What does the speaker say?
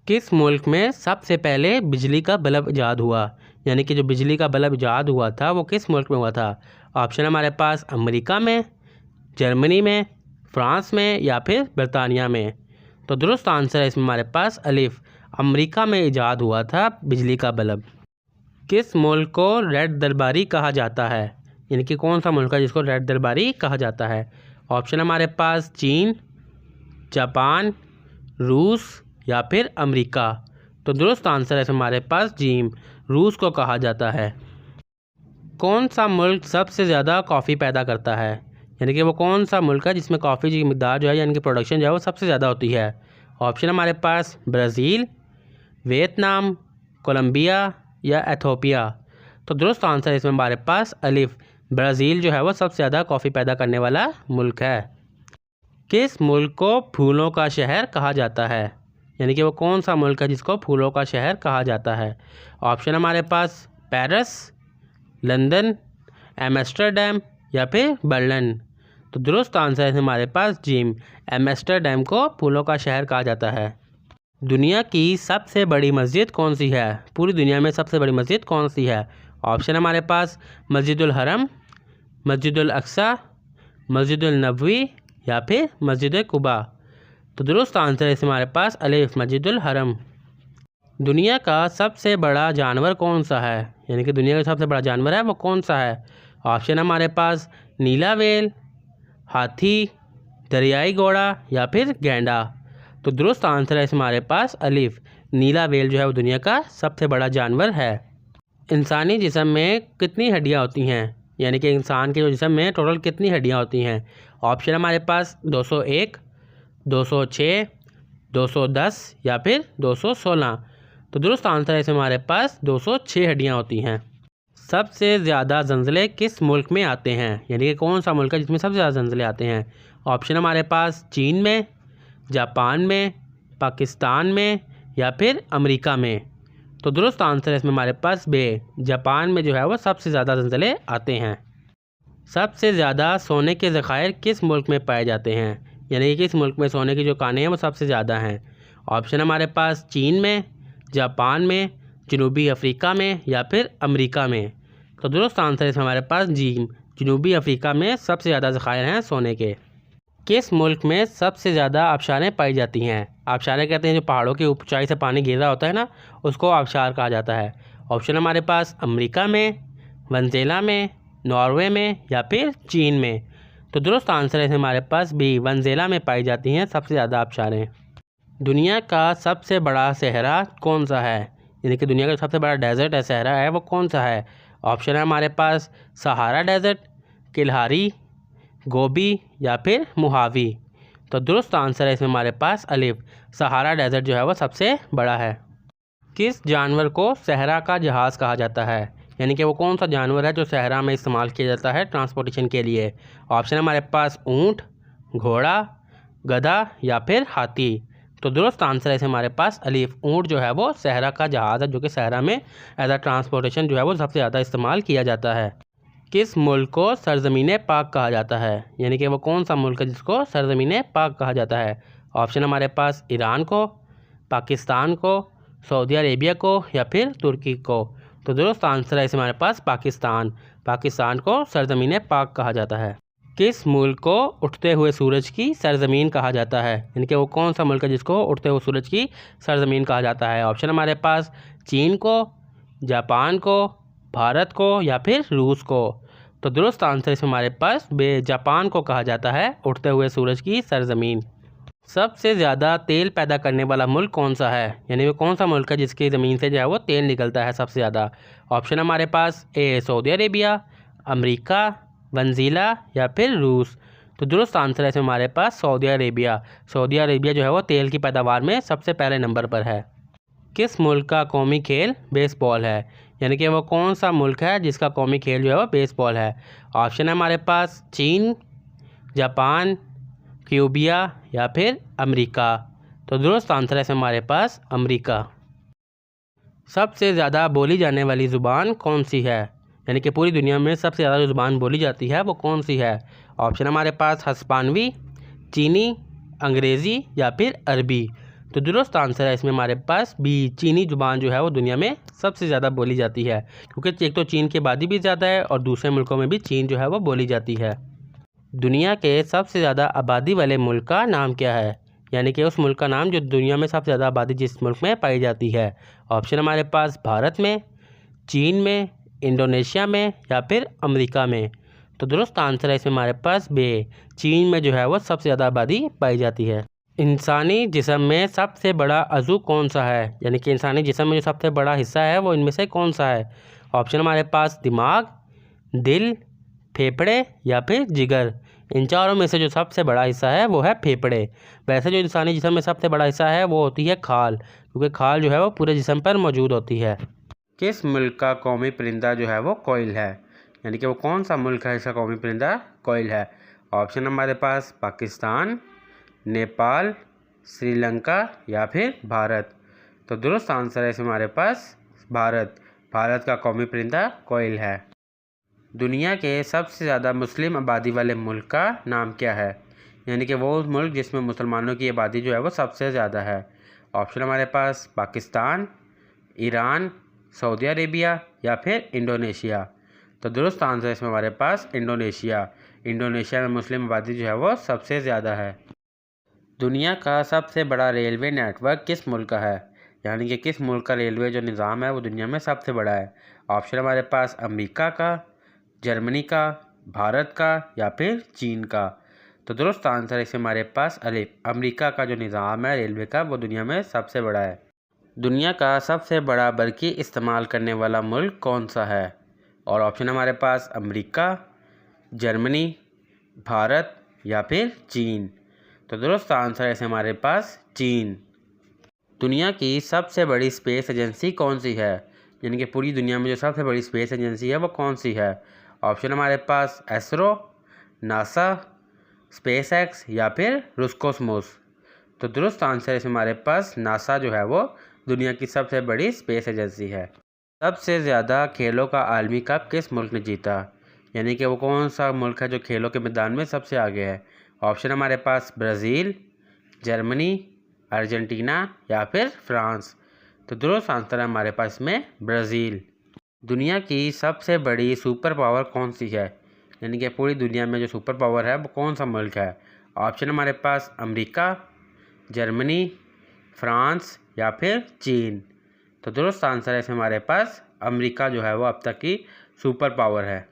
किस मुल्क में सबसे पहले बिजली का बल्ब इजाद हुआ? यानी कि जो बिजली का बल्ब इजाद हुआ था वो किस मुल्क में हुआ था? ऑप्शन हमारे पास अमेरिका में, जर्मनी में, फ्रांस में या फिर बरतानिया में। तो दुरुस्त आंसर है इसमें हमारे पास अलिफ, अमेरिका में इजाद हुआ था बिजली का बल्ब। किस मुल्क को रेड दरबारी कहा जाता है? यानी कि कौन सा मुल्क है जिसको रेड दरबारी कहा जाता है? ऑप्शन हमारे पास चीन, जापान, रूस या फिर अमेरिका। तो दुरुस्त आंसर है हमारे पास जीम, रूस को कहा जाता है। कौन सा मुल्क सबसे ज़्यादा कॉफ़ी पैदा करता है? यानी कि वो कौन सा मुल्क है जिसमें कॉफ़ी की मिकदार जो है यानी कि प्रोडक्शन जो है वो सबसे ज़्यादा होती है? ऑप्शन हमारे पास ब्राज़ील, वियतनाम, कोलंबिया या एथोपिया। तो दुरुस्त आंसर है इसमें हमारे पास अलिफ, ब्राज़ील जो है वो सबसे ज़्यादा कॉफ़ी पैदा करने वाला मुल्क है। किस मुल्क को फूलों का शहर कहा जाता है? यानी कि वो कौन सा मुल्क है जिसको फूलों का शहर कहा जाता है? ऑप्शन हमारे पास पेरिस, लंदन, एम्स्टर्डम या फिर बर्लिन। तो दुरुस्त आंसर है हमारे पास जिम, एम्स्टर्डम को फूलों का शहर कहा जाता है। दुनिया की सबसे बड़ी मस्जिद कौन सी है? पूरी दुनिया में सबसे बड़ी मस्जिद कौन सी है? ऑप्शन हमारे पास मस्जिदुल हरम, मस्जिदुल अक्सा, मस्जिदुल नबवी या फिर मस्जिद कुबा। तो दुरुस्त आंसर है हमारे पास अलिफ, मस्जिदुल हरम। दुनिया का सबसे बड़ा जानवर कौन सा है? यानी कि दुनिया का सबसे बड़ा जानवर है वो कौन सा है? ऑप्शन हमारे पास नीला व्हेल, हाथी, दरियाई घोड़ा या फिर गैंडा। तो दुरुस्त आंसर है हमारे पास अलिफ, नीला व्हेल जो है वो दुनिया का सबसे बड़ा जानवर है। इंसानी जिस्म में कितनी हड्डियाँ होती हैं? यानी कि इंसान के जो जिस्म में टोटल कितनी हड्डियाँ होती हैं? ऑप्शन हमारे पास 201, 206, 210 या फिर 216। तो दुरुस्त आंसर है इसमें हमारे पास 206 हड्डियाँ होती हैं। सबसे ज़्यादा ज़लज़ले किस मुल्क में आते हैं? यानी कि कौन सा मुल्क है जिसमें सबसे ज़्यादा ज़लज़ले आते हैं? ऑप्शन हमारे पास चीन में, जापान में, पाकिस्तान में या फिर अमेरिका में। तो दुरुस्त आंसर है इसमें हमारे पास बे, जापान में जो है वो सबसे ज़्यादा ज़लज़ले आते हैं। सबसे ज़्यादा सोने के ज़खायर किस मुल्क में पाए जाते हैं? यानी कि किस मुल्क में सोने की जो कानें हैं वो सबसे ज़्यादा हैं? ऑप्शन हमारे पास चीन में, जापान में, जनूबी अफ्रीका में या फिर अमेरिका में। तो दुरुस्त आंसर है हमारे पास जीम, जनूबी अफ्रीका में सबसे ज़्यादा ज़खायर हैं सोने के। किस मुल्क में सबसे ज़्यादा आबशारें पाई जाती हैं? आबशारें कहते हैं जो पहाड़ों की ऊंचाई से पानी गिर रहा होता है ना, उसको आबशार कहा जाता है। ऑप्शन हमारे पास अमेरिका में, वेनेज़ुएला में, नॉर्वे में या फिर चीन में। तो दुरुस्त आंसर है हमारे पास बी, वेनेज़ुएला में पाई जाती हैं सबसे ज़्यादा आबशारें। दुनिया का सबसे बड़ा सहरा कौन सा है? यानी कि दुनिया का सबसे बड़ा डेजर्ट है, सहरा है, वो कौन सा है? ऑप्शन है हमारे पास सहारा डेजर्ट, किलहारी, गोबी या फिर मोहावी। तो दुरुस्त आंसर है इसमें हमारे पास अलिफ, सहारा डेजर्ट जो है वो सबसे बड़ा है। किस जानवर को सहरा का जहाज़ कहा जाता है? यानी कि वो कौन सा जानवर है जो सहरा में इस्तेमाल किया जाता है ट्रांसपोर्टेशन के लिए? ऑप्शन हमारे पास ऊँट, घोड़ा, गधा या फिर हाथी। तो दुरुस्त आंसर है हमारे पास अलिफ, ऊँट जो है वो सहरा का जहाज़ है जो कि सहरा में एज अ ट्रांसपोर्टेशन जो है वो सबसे ज़्यादा इस्तेमाल किया जाता है। किस मुल्क को सरज़मीन पाक कहा जाता है? यानी कि वो कौन सा मुल्क है जिसको सरज़मीन पाक कहा जाता है? ऑप्शन हमारे पास ईरान को, पाकिस्तान को, सऊदी अरेबिया को या फिर तुर्की को। तो दुरुस्त आंसर है हमारे पास पाकिस्तान, पाकिस्तान को सरज़मीन पाक कहा जाता है। किस मुल्क को उठते हुए सूरज की सरज़मीन कहा जाता है? यानी कि वो कौन सा मुल्क है जिसको उठते हुए सूरज की सरज़मीन कहा जाता है? ऑप्शन हमारे पास चीन को, जापान को, भारत को या फिर रूस को। तो दुरुस्त आंसर इसमें हमारे पास बे, जापान को कहा जाता है उठते हुए सूरज की सरज़मीन। सबसे ज़्यादा तेल पैदा करने वाला मुल्क कौन सा है? यानी वो कौन सा मुल्क है जिसकी ज़मीन से जो है वो तेल निकलता है सबसे ज़्यादा? ऑप्शन हमारे पास ए सऊदी अरेबिया, अमेरिका, वेनेज़ुएला या फिर रूस। तो दुरुस्त आंसर है इसमें हमारे पास सऊदी अरेबिया, सऊदी अरेबिया जो है वो तेल की पैदावार में सबसे पहले नंबर पर है। किस मुल्क का कौमी खेल बेसबॉल है? यानी कि वो कौन सा मुल्क है जिसका कौमी खेल जो है वो बेसबॉल है? ऑप्शन है हमारे पास चीन, जापान, क्यूबिया या फिर अमेरिका। तो दुरुस्त आंसर है हमारे पास अमेरिका। सबसे ज़्यादा बोली जाने वाली ज़ुबान कौन सी है? यानी कि पूरी दुनिया में सबसे ज़्यादा जो ज़ुबान बोली जाती है वो कौन सी है? ऑप्शन हमारे पास हस्पानवी, चीनी, अंग्रेज़ी या फिर अरबी। तो दुरुस्त आंसर है इसमें हमारे पास बी, चीनी ज़ुबान जो है वो दुनिया में सबसे ज़्यादा बोली जाती है, क्योंकि एक तो चीन की आबादी भी ज़्यादा है और दूसरे मुल्कों में भी चीन जो है वो बोली जाती है। दुनिया के सबसे ज़्यादा आबादी वाले मुल्क का नाम क्या है, यानी कि उस मुल्क का नाम जो दुनिया में सबसे ज़्यादा आबादी जिस मुल्क में पाई जाती है। ऑप्शन हमारे पास भारत में, चीन में, इंडोनेशिया में या फिर अमेरिका में। तो दुरुस्त आंसर है इसमें हमारे पास बे, चीन में जो है वो सबसे ज़्यादा आबादी पाई जाती है। इंसानी जिस्म में सबसे बड़ा अज़ू कौन सा है, यानी कि इंसानी जिस्म में जो सबसे बड़ा हिस्सा है वो इनमें से कौन सा है। ऑप्शन हमारे पास दिमाग, दिल, फेफड़े या फिर जिगर। इन चारों में से जो सबसे बड़ा हिस्सा है वो है फेफड़े। वैसे जो इंसानी जिस्म में सबसे बड़ा हिस्सा है वो होती है खाल, क्योंकि खाल जो है वो पूरे जिस्म पर मौजूद होती है। किस मुल्क का कौमी परिंदा जो है वो कोयल है, यानी कि वो कौन सा मुल्क है इसका कौमी परिंदा कोयल है। ऑप्शन हमारे पास पाकिस्तान, नेपाल, श्रीलंका या फिर भारत। तो दुरुस्त आंसर है इसमें हमारे पास भारत। भारत का कौमी परिंदा कोयल है। दुनिया के सबसे ज़्यादा मुस्लिम आबादी वाले मुल्क का नाम क्या है, यानी कि वो मुल्क जिसमें मुसलमानों की आबादी जो है वो सबसे ज़्यादा है। ऑप्शन हमारे पास पाकिस्तान, ईरान, सऊदी अरेबिया या फिर इंडोनेशिया। तो दुरुस्त आंसर है इसमें हमारे पास इंडोनेशिया। इंडोनेशिया में मुस्लिम आबादी जो है वो सबसे ज़्यादा है। दुनिया का सबसे बड़ा रेलवे नेटवर्क किस मुल्क का है, यानी कि किस मुल्क का रेलवे जो निज़ाम है वो दुनिया में सबसे बड़ा है। ऑप्शन हमारे पास अमेरिका का, जर्मनी का, भारत का या फिर चीन का। तो दुरुस्त आंसर है इसमें हमारे पास अमेरिका का जो निज़ाम है रेलवे का वो दुनिया में सबसे बड़ा है। दुनिया का सबसे बड़ा बरकी इस्तेमाल करने वाला मुल्क कौन सा है, और ऑप्शन हमारे पास अमेरिका, जर्मनी, भारत या फिर चीन। तो दुरुस्त आंसर है इसमें हमारे पास चीन। दुनिया की सबसे बड़ी स्पेस एजेंसी कौन सी है, यानी कि पूरी दुनिया में जो सबसे बड़ी स्पेस एजेंसी है वो कौन सी है। ऑप्शन हमारे पास एसरो, नासा, स्पेस एक्स या फिर रोस्कोसमोस। तो दुरुस्त आंसर है इसमें हमारे पास नासा जो है वो दुनिया की सबसे बड़ी स्पेस एजेंसी है। सबसे ज़्यादा खेलों का आलमी कप किस मुल्क ने जीता, यानी कि वो कौन सा मुल्क है जो खेलों के मैदान में सबसे आगे है। ऑप्शन हमारे पास ब्राज़ील, जर्मनी, अर्जेंटीना या फिर फ्रांस। तो दुरुस्त आंसर है हमारे पास में ब्राज़ील। दुनिया की सबसे बड़ी सुपर पावर कौन सी है, यानी कि पूरी दुनिया में जो सुपर पावर है वो कौन सा मुल्क है। ऑप्शन हमारे पास अमेरिका, जर्मनी, फ्रांस या फिर चीन। तो दुरुस्त आंसर है इसमें हमारे पास अमेरिका जो है वो अब तक की सुपर पावर है।